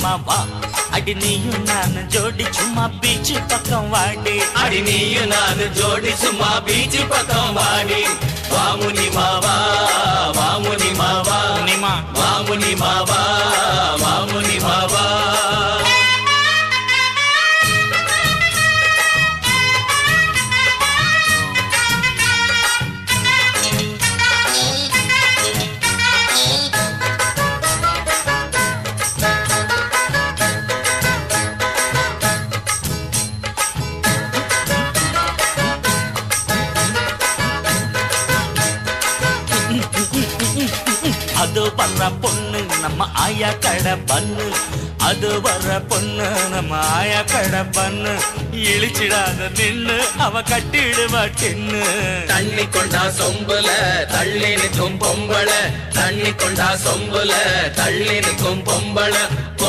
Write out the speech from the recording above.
மாமா வா அடி நீயும் நான் ஜோடி சும்மா பீச் பக்கம் வாடி அடி நீயும் நான் ஜோடி சும்மா பீச் பக்கம் வாடி வாமுனி மாவா வாமுனி மாவா முனிமா வாமுனி மாவா வாமுனி மாவா அது வர்ற பொண்ணு நம்ம ஆயா கடை பண்ணு அது வர்ற பொண்ணு நம்ம ஆயா கடை பண்ணு இழிச்சிடாத நின்னு அவ கட்டிடுவா டின்னு தண்ணி கொண்டா சொம்புல தள்ளி நிற்கும் பொம்பளை தண்ணி கொண்டா சொம்புல தள்ளி நிற்கும் பொம்பளை